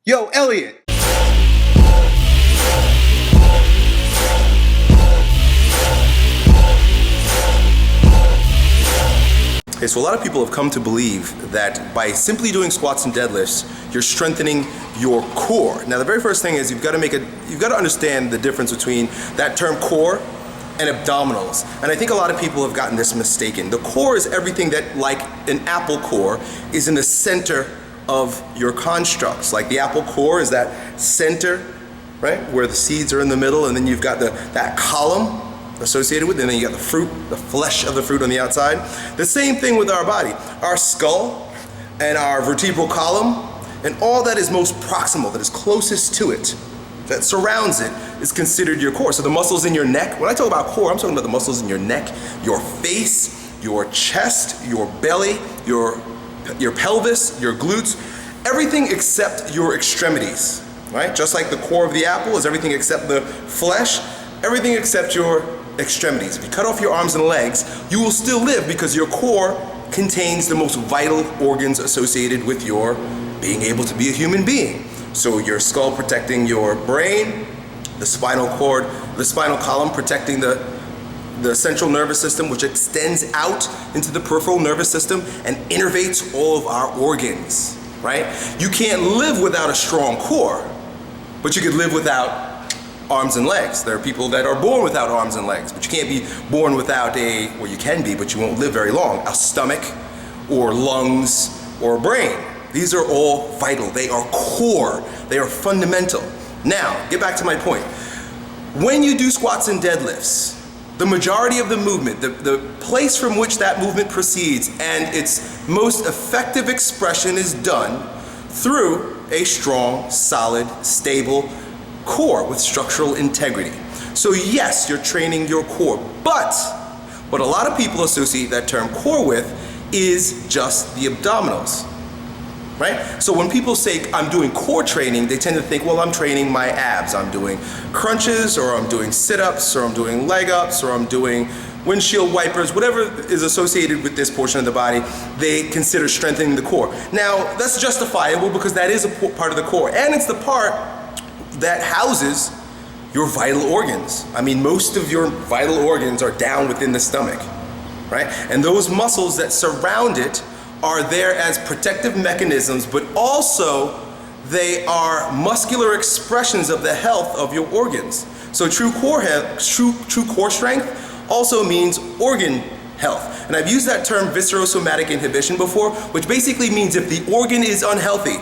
Yo, Elliot! Okay, so a lot of people have come to believe that by simply doing squats and deadlifts, you're strengthening your core. Now, the very first thing is you've got to understand the difference between that term core and abdominals. And I think a lot of people have gotten this mistaken. The core is everything that, like an apple core, is in the center of your constructs. Like the apple core is that center, right, where the seeds are in the middle, and then you've got that column associated with it, and then you got the fruit, the flesh of the fruit on the outside. The same thing with our body. Our skull and our vertebral column and all that is most proximal, that is closest to it, that surrounds it, is considered your core. So the muscles in your neck, when I talk about core, I'm talking about the muscles in your neck, your face, your chest, your belly, your pelvis, your glutes, everything except your extremities, right? Just like the core of the apple is everything except the flesh, everything except your extremities. If you cut off your arms and legs, you will still live because your core contains the most vital organs associated with your being able to be a human being. So your skull protecting your brain, the spinal cord, the spinal column protecting the central nervous system, which extends out into the peripheral nervous system and innervates all of our organs, right? You can't live without a strong core, but you could live without arms and legs. There are people that are born without arms and legs, but you can't be born without well, you can be, but you won't live very long, a stomach or lungs or a brain. These are all vital. They are core. They are fundamental. Now, get back to my point. When you do squats and deadlifts, the majority of the movement, the place from which that movement proceeds and its most effective expression is done through a strong, solid, stable core with structural integrity. So yes, you're training your core, but what a lot of people associate that term core with is just the abdominals, right? So when people say I'm doing core training, they tend to think, well, I'm training my abs. I'm doing crunches, or I'm doing sit-ups, or I'm doing leg ups, or I'm doing windshield wipers, whatever is associated with this portion of the body, they consider strengthening the core. Now, that's justifiable because that is a part of the core, and it's the part that houses your vital organs. I mean, most of your vital organs are down within the stomach, right? And those muscles that surround it are there as protective mechanisms, but also they are muscular expressions of the health of your organs. So true core strength also means organ health. And I've used that term viscerosomatic inhibition before, which basically means if the organ is unhealthy,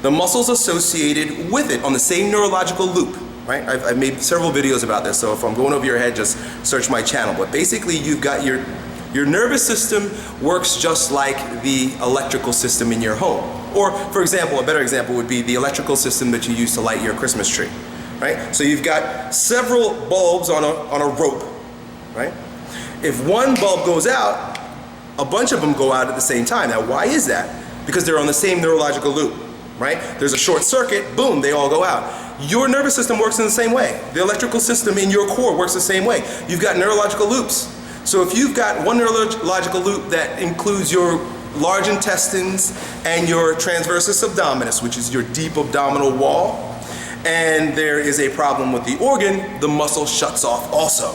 the muscles associated with it on the same neurological loop, right? I've made several videos about this, so if I'm going over your head, just search my channel. But basically, you've got your nervous system works just like the electrical system in your home. Or, for example, a better example would be the electrical system that you use to light your Christmas tree, right? So you've got several bulbs on a rope, right? If one bulb goes out, a bunch of them go out at the same time. Now, why is that? Because they're on the same neurological loop, right? There's a short circuit, boom, they all go out. Your nervous system works in the same way. The electrical system in your core works the same way. You've got neurological loops. So if you've got one neurological loop that includes your large intestines and your transversus abdominis, which is your deep abdominal wall, and there is a problem with the organ, the muscle shuts off also.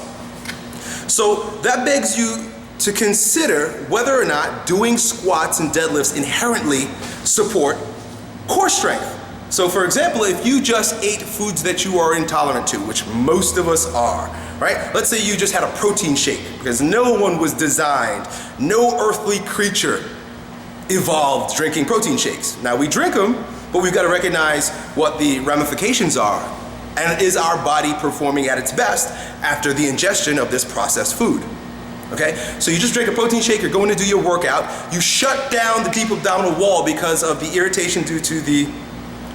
So that begs you to consider whether or not doing squats and deadlifts inherently support core strength. So for example, if you just ate foods that you are intolerant to, which most of us are, right? Let's say you just had a protein shake, because no one was designed, no earthly creature evolved drinking protein shakes. Now we drink them, but we've got to recognize what the ramifications are, and is our body performing at its best after the ingestion of this processed food? Okay, so you just drink a protein shake, you're going to do your workout, you shut down the deep abdominal wall because of the irritation due to the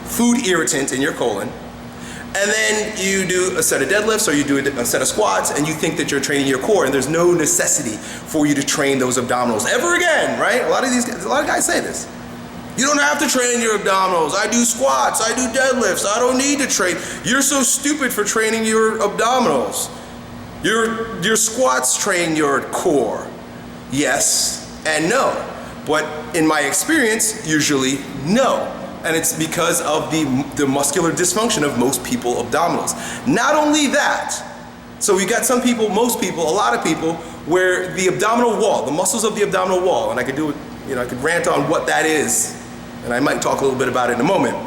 food irritant in your colon, and then you do a set of deadlifts or you do a set of squats and you think that you're training your core, and there's no necessity for you to train those abdominals ever again, right? A lot of guys say this. You don't have to train your abdominals. I do squats, I do deadlifts, I don't need to train. You're so stupid for training your abdominals. Your squats train your core. Yes and no. But in my experience, usually no. And it's because of the muscular dysfunction of most people abdominals. Not only that, so we got some people, most people, a lot of people, where the abdominal wall, the muscles of the abdominal wall, and I could do it, I could rant on what that is, and I might talk a little bit about it in a moment,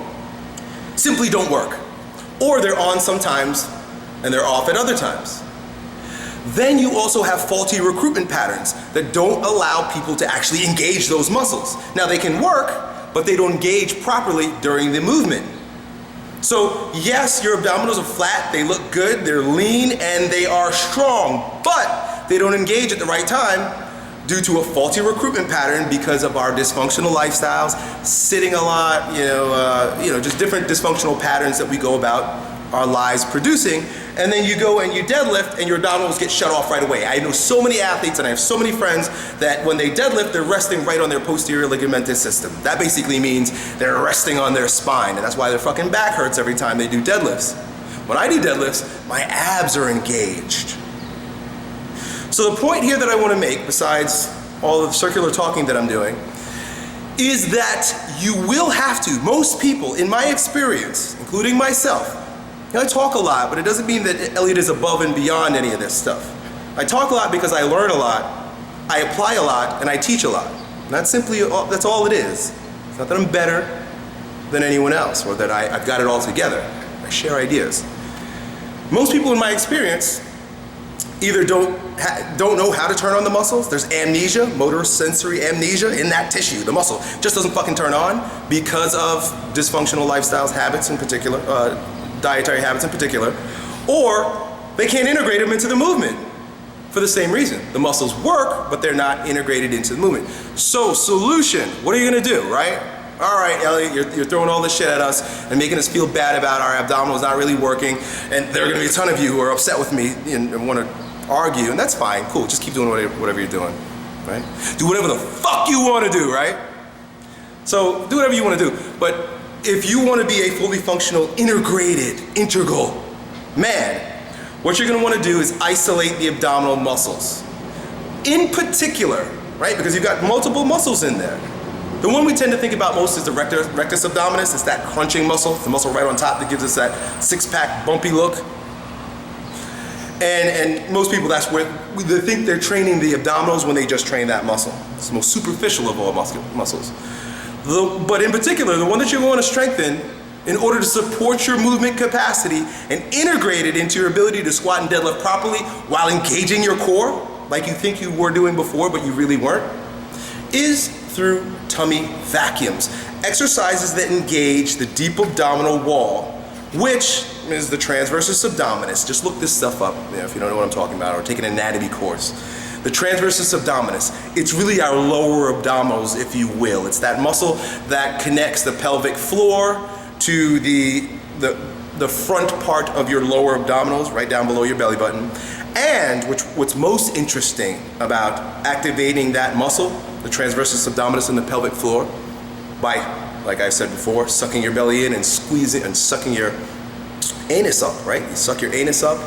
simply don't work. Or they're on sometimes, and they're off at other times. Then you also have faulty recruitment patterns that don't allow people to actually engage those muscles. Now they can work, but they don't engage properly during the movement. So yes, your abdominals are flat, they look good, they're lean, and they are strong, but they don't engage at the right time due to a faulty recruitment pattern because of our dysfunctional lifestyles, sitting a lot, just different dysfunctional patterns that we go about our lives producing. And then you go and you deadlift and your abdominals get shut off right away. I know so many athletes and I have so many friends that when they deadlift, they're resting right on their posterior ligamentous system. That basically means they're resting on their spine, and that's why their fucking back hurts every time they do deadlifts. When I do deadlifts, my abs are engaged. So the point here that I want to make, besides all of the circular talking that I'm doing, is that you will have to, most people in my experience, including myself, I talk a lot, but it doesn't mean that Elliott is above and beyond any of this stuff. I talk a lot because I learn a lot, I apply a lot, and I teach a lot. And that's all it is. It's not that I'm better than anyone else or that I've got it all together. I share ideas. Most people in my experience either don't know how to turn on the muscles. There's amnesia, motor sensory amnesia in that tissue. The muscle just doesn't fucking turn on because of dysfunctional lifestyles, habits in particular, dietary habits in particular, or they can't integrate them into the movement for the same reason. The muscles work, but they're not integrated into the movement. So solution, what are you gonna do, right? All right, Elliott, you're throwing all this shit at us and making us feel bad about our abdominals not really working, and there are gonna be a ton of you who are upset with me and wanna argue, and that's fine, cool, just keep doing whatever you're doing, right? Do whatever the fuck you wanna do, right? So do whatever you wanna do, but if you want to be a fully functional, integrated, integral man, what you're going to want to do is isolate the abdominal muscles. In particular, right, because you've got multiple muscles in there. The one we tend to think about most is the rectus abdominis. It's that crunching muscle, the muscle right on top that gives us that six-pack bumpy look. And most people, that's where they think they're training the abdominals when they just train that muscle. It's the most superficial of all muscles. But in particular, the one that you want to strengthen in order to support your movement capacity and integrate it into your ability to squat and deadlift properly while engaging your core, like you think you were doing before but you really weren't, is through tummy vacuums. Exercises that engage the deep abdominal wall, which is the transversus abdominis. Just look this stuff up if you don't know what I'm talking about, or take an anatomy course. The transversus abdominis, it's really our lower abdominals, if you will. It's that muscle that connects the pelvic floor to the front part of your lower abdominals, right down below your belly button. And what's most interesting about activating that muscle, the transversus abdominis and the pelvic floor, by, like I said before, sucking your belly in and squeezing and sucking your anus up, right? You suck your anus up.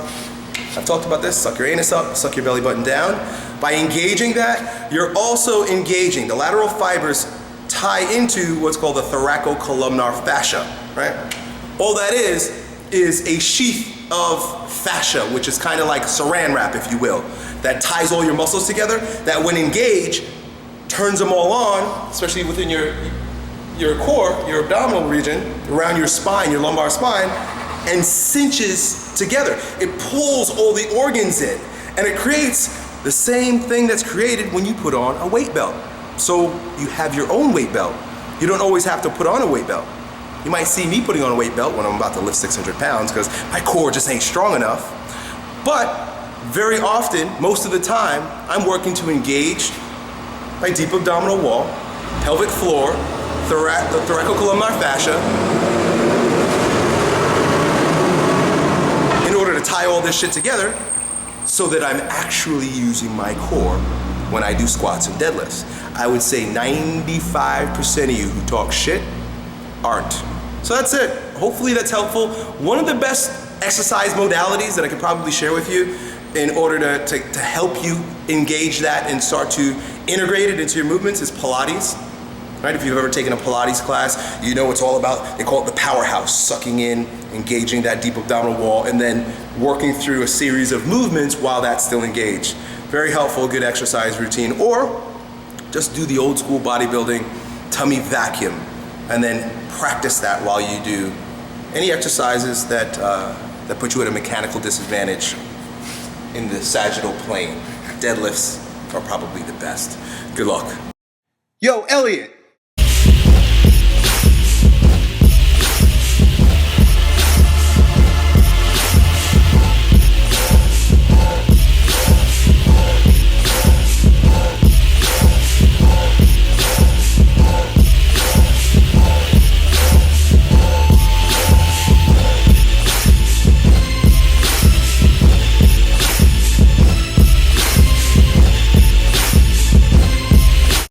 I've talked about this, suck your anus up, suck your belly button down. By engaging that, you're also engaging, the lateral fibers tie into what's called the thoracocolumnar fascia, right? All that is a sheath of fascia, which is kind of like saran wrap, if you will, that ties all your muscles together, that when engaged, turns them all on, especially within your core, your abdominal region, around your spine, your lumbar spine, and cinches together. It pulls all the organs in, and it creates the same thing that's created when you put on a weight belt. So you have your own weight belt. You don't always have to put on a weight belt. You might see me putting on a weight belt when I'm about to lift 600 pounds because my core just ain't strong enough. But very often, most of the time, I'm working to engage my deep abdominal wall, pelvic floor, the thoracocolumnar fascia, in order to tie all this shit together so that I'm actually using my core when I do squats and deadlifts. I would say 95% of you who talk shit aren't. So that's it. Hopefully that's helpful. One of the best exercise modalities that I could probably share with you in order to help you engage that and start to integrate it into your movements is Pilates. right? If you've ever taken a Pilates class, you know it's all about, they call it the powerhouse, sucking in, engaging that deep abdominal wall, and then working through a series of movements while that's still engaged. Very helpful, good exercise routine. Or just do the old school bodybuilding tummy vacuum, and then practice that while you do any exercises that that put you at a mechanical disadvantage in the sagittal plane. Deadlifts are probably the best. Good luck. Yo, Elliot,